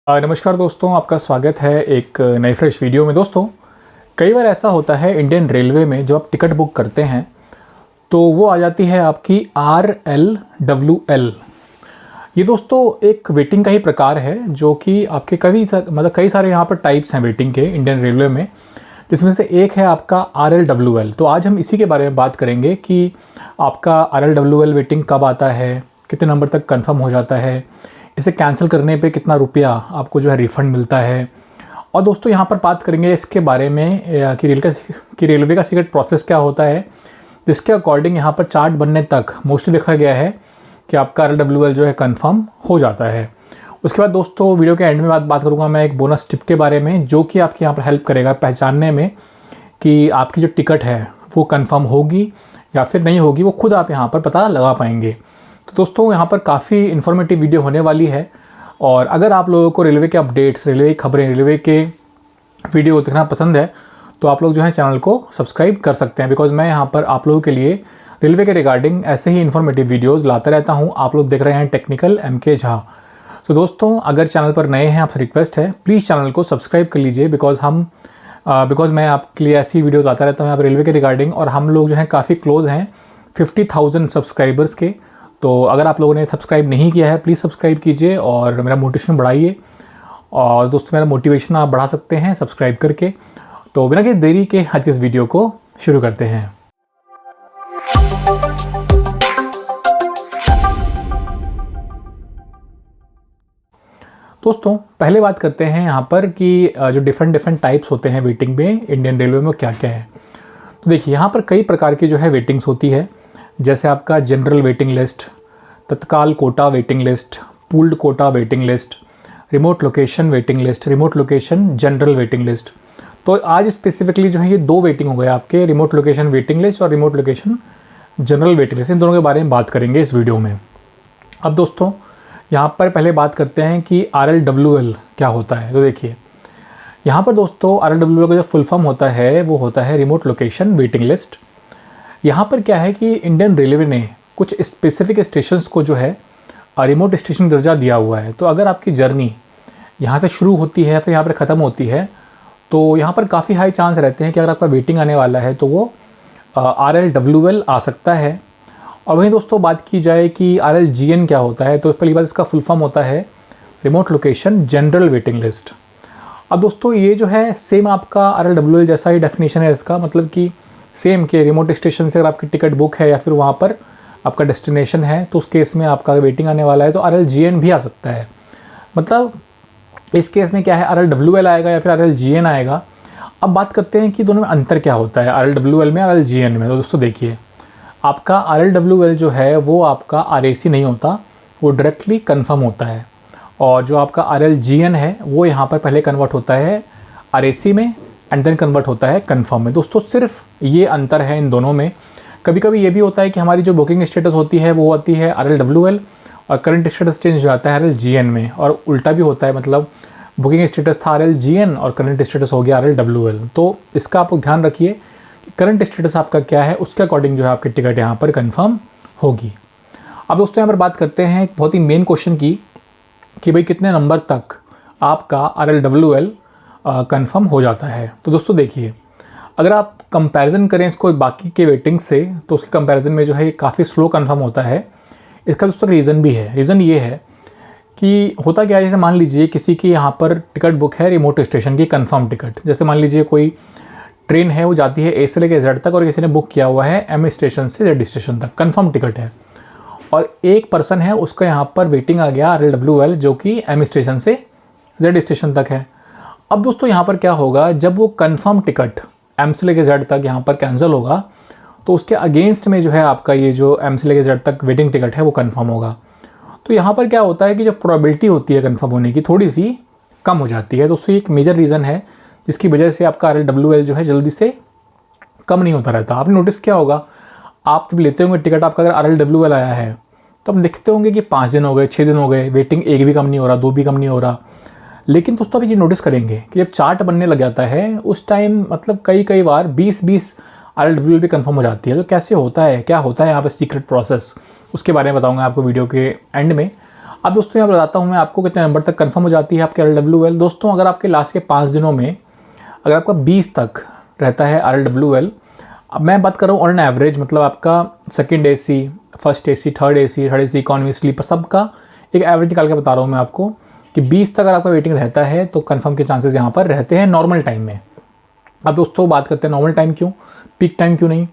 नमस्कार दोस्तों, आपका स्वागत है एक नई फ्रेश वीडियो में। दोस्तों, कई बार ऐसा होता है इंडियन रेलवे में जब आप टिकट बुक करते हैं तो वो आ जाती है आपकी RLWL। ये दोस्तों एक वेटिंग का ही प्रकार है जो कि आपके कई सारे यहाँ पर टाइप्स हैं वेटिंग के इंडियन रेलवे में, जिसमें से एक है आपका RLWL। तो आज हम इसी के बारे में बात करेंगे कि आपका RLWL वेटिंग कब आता है, कितने नंबर तक कन्फर्म हो जाता है, इसे कैंसिल करने पे कितना रुपया आपको जो है रिफ़ंड मिलता है। और दोस्तों यहाँ पर बात करेंगे इसके बारे में कि रेलवे का सीक्रेट प्रोसेस क्या होता है, जिसके अकॉर्डिंग यहाँ पर चार्ट बनने तक मोस्टली देखा गया है कि आपका RLWL जो है कंफर्म हो जाता है। उसके बाद दोस्तों वीडियो के एंड में बात करूँगा मैं एक बोनस टिप के बारे में, जो कि आपकी यहाँ पर हेल्प करेगा पहचानने में कि आपकी जो टिकट है वो कन्फर्म होगी या फिर नहीं होगी। वो खुद आप यहाँ पर पता लगा पाएंगे। तो दोस्तों यहाँ पर काफ़ी इन्फॉर्मेटिव वीडियो होने वाली है। और अगर आप लोगों को रेलवे के अपडेट्स, रेलवे की खबरें, रेलवे के वीडियो देखना पसंद है तो आप लोग जो है चैनल को सब्सक्राइब कर सकते हैं, बिकॉज़ मैं यहाँ पर आप लोगों के लिए रेलवे के रिगार्डिंग ऐसे ही इन्फॉर्मेटिव वीडियोज़ लाता रहता हूँ। आप लोग देख रहे हैं टेक्निकल MK झा। तो दोस्तों अगर चैनल पर नए हैं, आपसे रिक्वेस्ट है प्लीज़ चैनल को सब्सक्राइब कर लीजिए, बिकॉज़ मैं आपके लिए ऐसी वीडियोज़ लाता रहता हूँ यहाँ पर रेलवे के रिगार्डिंग। और हम लोग जो हैं काफ़ी क्लोज़ हैं 50,000 सब्सक्राइबर्स के। तो अगर आप लोगों ने सब्सक्राइब नहीं किया है प्लीज़ सब्सक्राइब कीजिए और मेरा मोटिवेशन बढ़ाइए। और दोस्तों मेरा मोटिवेशन आप बढ़ा सकते हैं सब्सक्राइब करके। तो बिना किसी देरी के आज के इस वीडियो को शुरू करते हैं। दोस्तों पहले बात करते हैं यहाँ पर कि जो डिफरेंट टाइप्स होते हैं वेटिंग में इंडियन रेलवे में क्या क्या है। तो देखिए यहाँ पर कई प्रकार की जो है वेटिंग्स होती है, जैसे आपका general waiting list, tatkal quota waiting list, pooled quota waiting list, remote location waiting list, remote location general waiting list. तो आज स्पेसिफिकली जो है ये दो वेटिंग हो गए आपके, रिमोट लोकेशन वेटिंग लिस्ट और remote location general waiting list. इन दोनों के बारे में बात करेंगे इस वीडियो में। अब दोस्तों यहाँ पर पहले बात करते हैं कि RLWL क्या होता है। तो देखिए यहाँ पर दोस्तों RLWL का जो फुल फॉर्म होता है वो होता है रिमोट लोकेशन वेटिंग लिस्ट। यहाँ पर क्या है कि इंडियन रेलवे ने कुछ स्पेसिफिक स्टेशंस को जो है रिमोट स्टेशन दर्जा दिया हुआ है। तो अगर आपकी जर्नी यहाँ से शुरू होती है फिर यहाँ पर ख़त्म होती है तो यहाँ पर काफ़ी हाई चांस रहते हैं कि अगर आपका वेटिंग आने वाला है तो वो RLWL आ सकता है। और वहीं दोस्तों बात की जाए कि RLGN क्या होता है, तो पहली बात इसका फुल फॉर्म होता है remote location general waiting list. अब दोस्तों ये जो है सेम आपका RLWL जैसा ही डेफिनेशन है इसका, मतलब कि सेम के रिमोट स्टेशन से अगर आपकी टिकट बुक है या फिर वहाँ पर आपका डेस्टिनेशन है तो उस केस में आपका वेटिंग आने वाला है तो RLGN भी आ सकता है। मतलब इस केस में क्या है, RLWL आएगा या फिर RLGN आएगा। अब बात करते हैं कि दोनों में अंतर क्या होता है RLWL में, RLGN में। तो दोस्तों देखिए आपका RLWL जो है वो आपका RAC नहीं होता, वो डायरेक्टली कन्फर्म होता है। और जो आपका RLGN है वो यहाँ पर पहले कन्वर्ट होता है RAC में एंड देन कन्वर्ट होता है कन्फर्म में। दोस्तों सिर्फ ये अंतर है इन दोनों में। कभी कभी ये भी होता है कि हमारी जो बुकिंग स्टेटस होती है वो होती है RLWL और करंट स्टेटस चेंज हो जाता है RLGN में, और उल्टा भी होता है, मतलब बुकिंग स्टेटस था RLGN और करंट स्टेटस हो गया RLWL। तो इसका आप ध्यान रखिए कि करंट स्टेटस आपका क्या है, उसके अकॉर्डिंग जो है आपकी टिकट यहाँ पर कन्फर्म होगी। अब दोस्तों यहाँ पर बात करते हैं एक बहुत ही मेन क्वेश्चन की कि भाई कितने नंबर तक आपका RLWL कन्फर्म हो जाता है। तो दोस्तों देखिए अगर आप कंपैरिजन करें इसको बाकी के वेटिंग से तो उसके कंपैरिजन में जो है ये काफ़ी स्लो कन्फर्म होता है। इसका दोस्तों रीज़न भी है। रीज़न ये है कि होता क्या है, जैसे मान लीजिए किसी की यहाँ पर टिकट बुक है रिमोट स्टेशन की कंफर्म टिकट, जैसे मान लीजिए कोई ट्रेन है वो जाती है A से लेकर Z तक और किसी ने बुक किया हुआ है M स्टेशन से Z स्टेशन तक, कंफर्म टिकट है, और एक पर्सन है उसका यहाँ पर वेटिंग आ गया RLWL जो कि M स्टेशन से Z स्टेशन तक है। अब दोस्तों यहाँ पर क्या होगा, जब वो कंफर्म टिकट M से लेकर Z तक यहाँ पर कैंसिल होगा तो उसके अगेंस्ट में जो है आपका ये जो M से लेकर Z तक वेटिंग टिकट है वो कंफर्म होगा। तो यहाँ पर क्या होता है कि जो प्रोबेबिलिटी होती है कंफर्म होने की थोड़ी सी कम हो जाती है। दोस्तों एक मेजर रीज़न है जिसकी वजह से आपका RLWL जो है जल्दी से कम नहीं होता रहता। आपने नोटिस किया होगा, आप जब लेते होंगे टिकट, आपका अगर RLWL आया है तो आप देखते होंगे कि 5 दिन हो गए, 6 दिन हो गए, वेटिंग एक भी कम नहीं हो रहा, 2 भी कम नहीं हो रहा। लेकिन दोस्तों आप ये नोटिस करेंगे कि जब चार्ट बनने लग जाता है उस टाइम मतलब कई बार 20 RLWL भी कंफर्म हो जाती है। तो कैसे होता है, क्या होता है यहाँ पे सीक्रेट प्रोसेस, उसके बारे में बताऊंगा आपको वीडियो के एंड में। अब दोस्तों यहाँ बताता हूँ मैं आपको कितने नंबर तक कंफर्म हो जाती है आपके RLWL। दोस्तों अगर आपके लास्ट के 5 दिनों में अगर आपका 20 तक रहता है RLWL, अब मैं बात कर रहा हूँ ऑन एवरेज, मतलब आपका second AC, first AC, third AC economy, sleeper, सबका एक एवरेज निकाल के बता रहा हूँ मैं आपको कि 20 तक अगर आपका वेटिंग रहता है तो कंफर्म के चांसेस यहाँ पर रहते हैं नॉर्मल टाइम में। अब दोस्तों बात करते हैं नॉर्मल टाइम क्यों, पीक टाइम क्यों नहीं।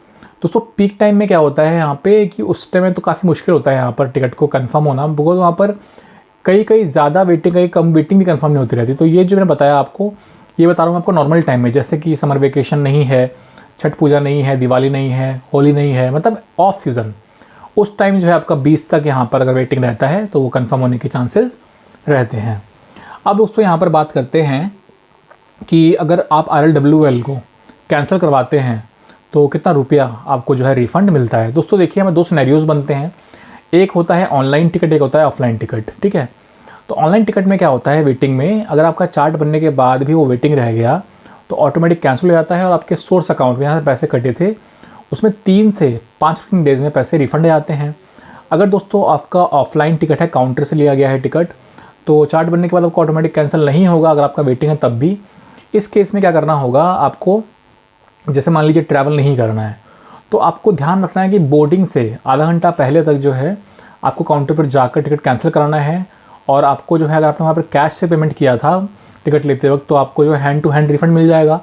दोस्तों पीक टाइम में क्या होता है यहाँ पे कि उस टाइम में तो काफ़ी मुश्किल होता है यहाँ पर टिकट को कंफर्म होना, बिकॉज वहाँ पर कई ज़्यादा वेटिंग, कई कम वेटिंग भी कंफर्म नहीं होती रहती। तो ये जो मैंने बताया आपको, ये बता रहा हूँ आपको नॉर्मल टाइम में, जैसे कि समर वेकेशन नहीं है, छठ पूजा नहीं है, दिवाली नहीं है, होली नहीं है, मतलब ऑफ सीज़न, उस टाइम जो है आपका 20 तक यहाँ पर अगर वेटिंग रहता है तो वो कंफर्म होने के चांसेस रहते हैं। अब दोस्तों यहाँ पर बात करते हैं कि अगर आप RLWL को कैंसिल करवाते हैं तो कितना रुपया आपको जो है रिफ़ंड मिलता है। दोस्तों देखिए, हमें 2 सिनेरियोज़ बनते हैं, एक होता है ऑनलाइन टिकट, एक होता है ऑफलाइन टिकट, ठीक है। तो ऑनलाइन टिकट में क्या होता है, वेटिंग में अगर आपका चार्ट बनने के बाद भी वो वेटिंग रह गया तो ऑटोमेटिक कैंसिल हो जाता है और आपके सोर्स अकाउंट में यहाँ से पैसे कटे थे उसमें 3 से 5 वर्किंग डेज़ में पैसे रिफ़ंड आते हैं। अगर दोस्तों आपका ऑफलाइन टिकट है, काउंटर से लिया गया है टिकट, तो चार्ट बनने के बाद आपको ऑटोमेटिक कैंसिल नहीं होगा अगर आपका वेटिंग है तब भी। इस केस में क्या करना होगा आपको, जैसे मान लीजिए ट्रैवल नहीं करना है तो आपको ध्यान रखना है कि बोर्डिंग से आधा घंटा पहले तक जो है आपको काउंटर पर जाकर टिकट कैंसिल कराना है। और आपको जो है अगर आपने वहाँ पर कैश से पेमेंट किया था टिकट लेते वक्त तो आपको जो है हैंड टू हैंड रिफ़ंड मिल जाएगा।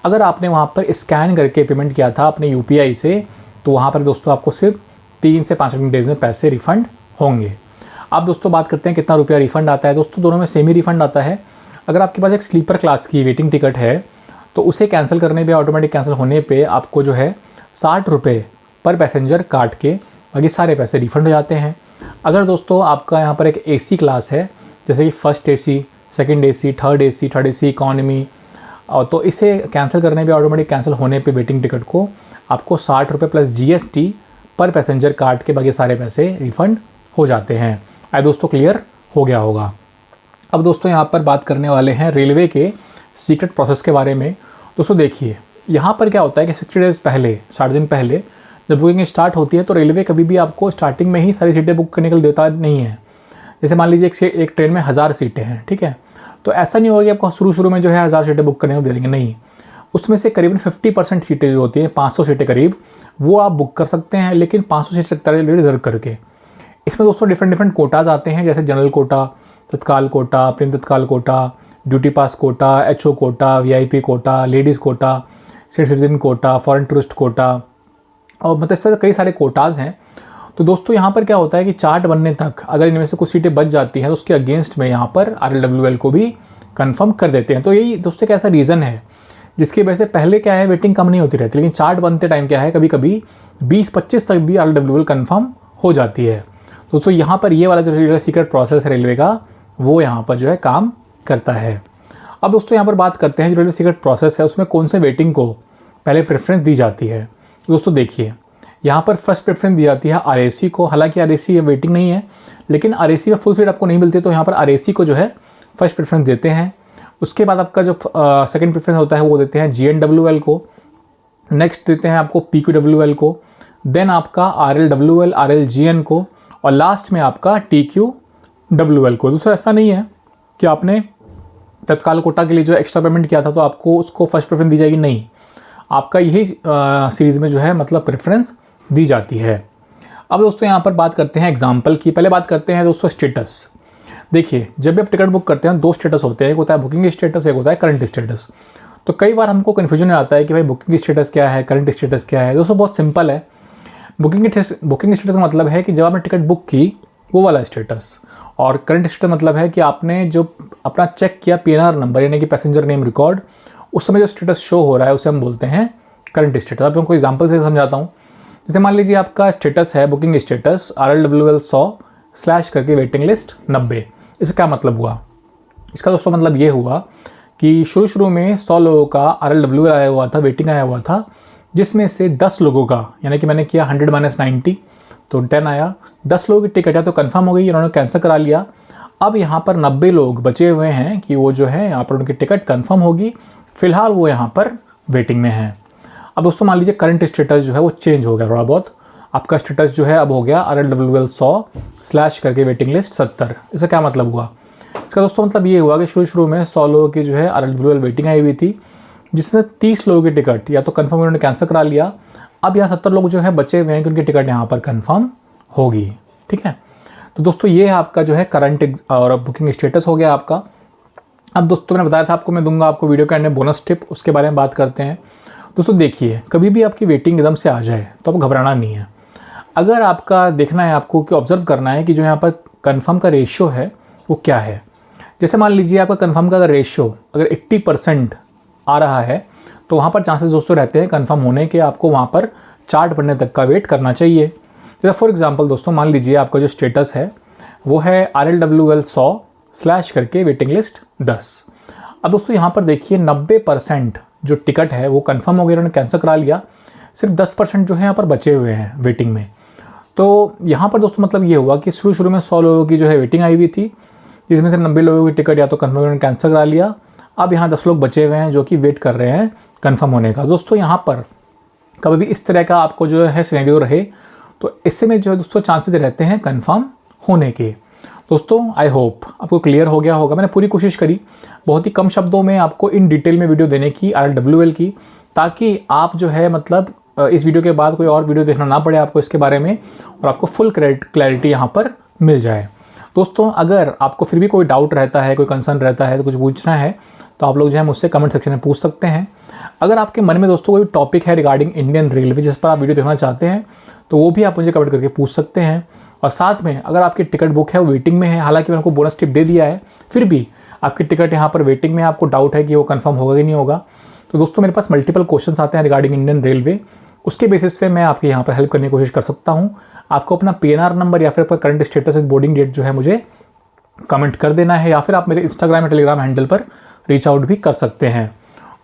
अगर आपने वहाँ पर स्कैन करके पेमेंट किया था अपने UPI से तो वहाँ पर दोस्तों आपको सिर्फ 3 से 5 वर्किंग डेज़ में पैसे रिफ़ंड होंगे। अब दोस्तों बात करते हैं कितना रुपया रिफ़ंड आता है। दोस्तों दोनों में सेम ही रिफ़ंड आता है। अगर आपके पास एक स्लीपर क्लास की वेटिंग टिकट है तो उसे कैंसिल करने पे, ऑटोमेटिक कैंसिल होने पे आपको जो है 60 रुपये पर पैसेंजर काट के बाकी सारे पैसे रिफ़ंड हो जाते हैं। अगर दोस्तों आपका यहाँ पर एक AC क्लास है, जैसे कि first AC, second AC, third AC economy, और तो इसे कैंसिल करने पे, ऑटोमेटिक कैंसिल होने पे वेटिंग टिकट को आपको 60 रुपये प्लस GST पर पैसेंजर काट के बाकी सारे पैसे रिफ़ंड हो जाते हैं। आई दोस्तों क्लियर हो गया होगा। अब दोस्तों यहाँ पर बात करने वाले हैं रेलवे के सीक्रेट प्रोसेस के बारे में। दोस्तों देखिए, यहाँ पर क्या होता है कि 60 डेज़ पहले, 60 दिन पहले जब बुकिंग स्टार्ट होती है तो रेलवे कभी भी आपको स्टार्टिंग में ही सारी सीटें बुक करने के लिए देता नहीं है। जैसे मान लीजिए एक ट्रेन में 1000 सीटें हैं, ठीक है, तो ऐसा नहीं होगा कि आपको शुरू में जो है 1000 सीटें बुक करने को दे देंगे, नहीं। उसमें से करीबन 50% सीटें जो होती हैं, 500 सीटें करीब, वो आप बुक कर सकते हैं, लेकिन 500 सीटें रिजर्व करके। इसमें दोस्तों डिफरेंट कोटाज आते हैं, जैसे जनरल कोटा, तत्काल कोटा, प्रेम Tatkal quota, duty pass quota, HO quota, VIP quota, ladies quota, citizen quota, foreign tourist quota, और मतलब इस तरह कई सारे कोटाज हैं। तो दोस्तों यहाँ पर क्या होता है कि चार्ट बनने तक अगर इनमें से कुछ सीटें बच जाती हैं तो उसके अगेंस्ट में यहाँ पर RLWL को भी कंफर्म कर देते हैं। तो यही दोस्तों एक ऐसा रीज़न है जिसकी वजह से पहले क्या है वेटिंग कम नहीं होती रहती, लेकिन चार्ट बनते टाइम क्या है कभी कभी 20-25 तक भी RLWL कंफर्म हो जाती है। दोस्तों यहाँ पर ये वाला जो सीक्रेट प्रोसेस है रेलवे का, वो यहाँ पर जो है काम करता है। अब दोस्तों यहाँ पर बात करते हैं जो रेलवे सीक्रेट प्रोसेस है उसमें कौन से वेटिंग को पहले प्रेफरेंस दी जाती है। तो दोस्तों देखिए, यहाँ पर फर्स्ट प्रेफरेंस दी जाती है RAC को। हालांकि RAC वेटिंग नहीं है, लेकिन RAC में फुल सीट आपको नहीं मिलती, तो यहाँ पर RAC को जो है फर्स्ट प्रेफरेंस देते हैं। उसके बाद आपका जो सेकंड प्रेफरेंस होता है वो देते हैं GNWL को, नेक्स्ट देते हैं आपको PQWL को, देन आपका RLWL, RLGN को, और लास्ट में आपका TQWL को। दूसरा ऐसा नहीं है कि आपने तत्काल कोटा के लिए जो एक्स्ट्रा पेमेंट किया था तो आपको उसको फर्स्ट प्रेफरेंस दी जाएगी, नहीं, आपका यही सीरीज़ में जो है मतलब प्रेफरेंस दी जाती है। अब दोस्तों यहाँ पर बात करते हैं एग्जाम्पल की। पहले बात करते हैं दोस्तों स्टेटस। देखिए, जब भी आप टिकट बुक करते हैं 2 स्टेटस होते हैं, एक होता है बुकिंग स्टेटस, एक होता है करंट स्टेटस। तो कई बार हमको कन्फ्यूजन आता है कि भाई बुकिंग स्टेटस क्या है, करंट स्टेटस क्या है। दोस्तों बहुत सिंपल है। बुकिंग स्टेटस का मतलब है कि जब आपने टिकट बुक की वो वाला स्टेटस, और करंट स्टेटस मतलब है कि आपने जो अपना चेक किया PNR नंबर यानी कि पैसेंजर नेम रिकॉर्ड, उस समय जो स्टेटस शो हो रहा है उसे हम बोलते हैं करंट स्टेटस। अब मैं कोई एग्जांपल से समझाता हूँ। जैसे मान लीजिए आपका स्टेटस है बुकिंग स्टेटस RLWL 100 / करके वेटिंग लिस्ट 90। इसका क्या मतलब हुआ? इसका दोस्तों मतलब ये हुआ कि शुरू में 100 लोगों का RLWL आया हुआ था, वेटिंग आया हुआ था, जिसमें से 10 लोगों का, यानी कि मैंने किया 100 - 90 तो 10 आया। 10 लोगों की टिकट है तो कंफर्म हो गई, उन्होंने कैंसिल करा लिया। अब यहाँ पर 90 लोग बचे हुए हैं कि वो जो है यहाँ पर उनकी टिकट कंफर्म होगी, फिलहाल वो यहाँ पर वेटिंग में हैं। अब दोस्तों मान लीजिए करंट स्टेटस जो है वो चेंज हो गया थोड़ा बहुत। आपका स्टेटस जो है अब हो गया RLWL 100 / करके वेटिंग लिस्ट 70। इसका क्या मतलब हुआ? इसका दोस्तों मतलब ये हुआ कि शुरू में 100 लोगों की जो है RLWL वेटिंग आई हुई थी, जिसमें 30 लोगों की टिकट या तो कन्फर्म उन्होंने कैंसिल करा लिया। अब यहाँ 70 लोग जो है बचे हुए हैं कि उनकी टिकट यहाँ पर कन्फर्म होगी। ठीक है, तो दोस्तों ये है आपका जो है करंट और बुकिंग स्टेटस हो गया आपका। अब दोस्तों मैंने बताया था आपको, मैं दूंगा आपको वीडियो के एंड में बोनस टिप, उसके बारे में बात करते हैं। दोस्तों देखिए, कभी भी आपकी वेटिंग एकदम से आ जाए तो आपको घबराना नहीं है। अगर आपका देखना है, आपको कि ऑब्जर्व करना है कि जो यहाँ पर कन्फर्म का रेशियो है वो क्या है। जैसे मान लीजिए आपका कन्फर्म का रेशियो अगर 80% आ रहा है तो वहाँ पर चांसेस दोस्तों रहते हैं कन्फर्म होने के, आपको वहाँ पर चार्ट बनने तक का वेट करना चाहिए। जैसे फॉर एग्जांपल दोस्तों मान लीजिए आपका जो स्टेटस है वो है RLWL 100 / करके वेटिंग लिस्ट 10। अब दोस्तों यहाँ पर देखिए 90% जो टिकट है वो कंफर्म हो गया, उन्होंने कैंसिल करा लिया, सिर्फ 10% जो है यहाँ पर बचे हुए हैं वेटिंग में। तो यहाँ पर दोस्तों मतलब ये हुआ कि शुरू में 100 लोगों की जो है वेटिंग आई हुई थी, जिसमें से 90 लोगों की टिकट या तो कन्फर्म उन्होंने कैंसिल करा लिया। अब यहाँ 10 लोग बचे हुए हैं जो कि वेट कर रहे हैं कन्फर्म होने का। दोस्तों यहाँ पर कभी भी इस तरह का आपको जो है सिनेरियो रहे तो इससे में जो है दोस्तों चांसेस रहते हैं कन्फर्म होने के। दोस्तों आई होप आपको क्लियर हो गया होगा। मैंने पूरी कोशिश करी बहुत ही कम शब्दों में आपको इन डिटेल में वीडियो देने की RLWL की, ताकि आप जो है मतलब इस वीडियो के बाद कोई और वीडियो देखना ना पड़े आपको इसके बारे में, और आपको फुल क्लैरिटी यहाँ पर मिल जाए। दोस्तों अगर आपको फिर भी कोई डाउट रहता है, कोई कंसर्न रहता है, तो कुछ पूछना है तो आप लोग जो है मुझसे कमेंट सेक्शन में पूछ सकते हैं। अगर आपके मन में दोस्तों कोई टॉपिक है रिगार्डिंग इंडियन रेलवे जिस पर आप वीडियो देखना चाहते हैं तो वो भी आप मुझे कमेंट करके पूछ सकते हैं। और साथ में अगर आपकी टिकट बुक है वो वेटिंग में है, हालांकि मैंने आपको बोनस टिप दे दिया है, फिर भी आपकी टिकट यहाँ पर वेटिंग में, आपको डाउट है कि वो कंफर्म होगा कि नहीं होगा, तो दोस्तों मेरे पास मल्टीपल क्वेश्चंस आते हैं रिगार्डिंग इंडियन रेलवे। उसके बेसिस पे मैं आपके यहाँ पर हेल्प करने की कोशिश कर सकता हूँ। आपको अपना PNR नंबर या फिर अपना current status with boarding date जो है मुझे कमेंट कर देना है, या फिर आप मेरे इंस्टाग्राम या टेलीग्राम हैंडल पर रीच आउट भी कर सकते हैं।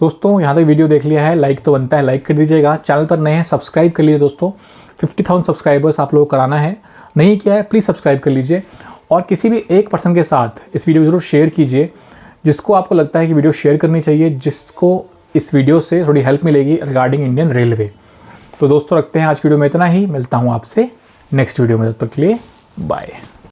दोस्तों यहाँ तक वीडियो देख लिया है, लाइक तो बनता है, लाइक कर दीजिएगा। चैनल पर नए हैं सब्सक्राइब कर लीजिए दोस्तों, 50,000 सब्सक्राइबर्स आप लोगों को कराना है, नहीं किया है प्लीज़ सब्सक्राइब कर लीजिए। और किसी भी एक पर्सन के साथ इस वीडियो को जरूर शेयर कीजिए जिसको आपको लगता है कि वीडियो शेयर करनी चाहिए, जिसको इस वीडियो से थोड़ी हेल्प मिलेगी रिगार्डिंग इंडियन रेलवे। तो दोस्तों रखते हैं आज की वीडियो में इतना ही, मिलता हूँ आपसे नेक्स्ट वीडियो में, तब तक के लिए बाय।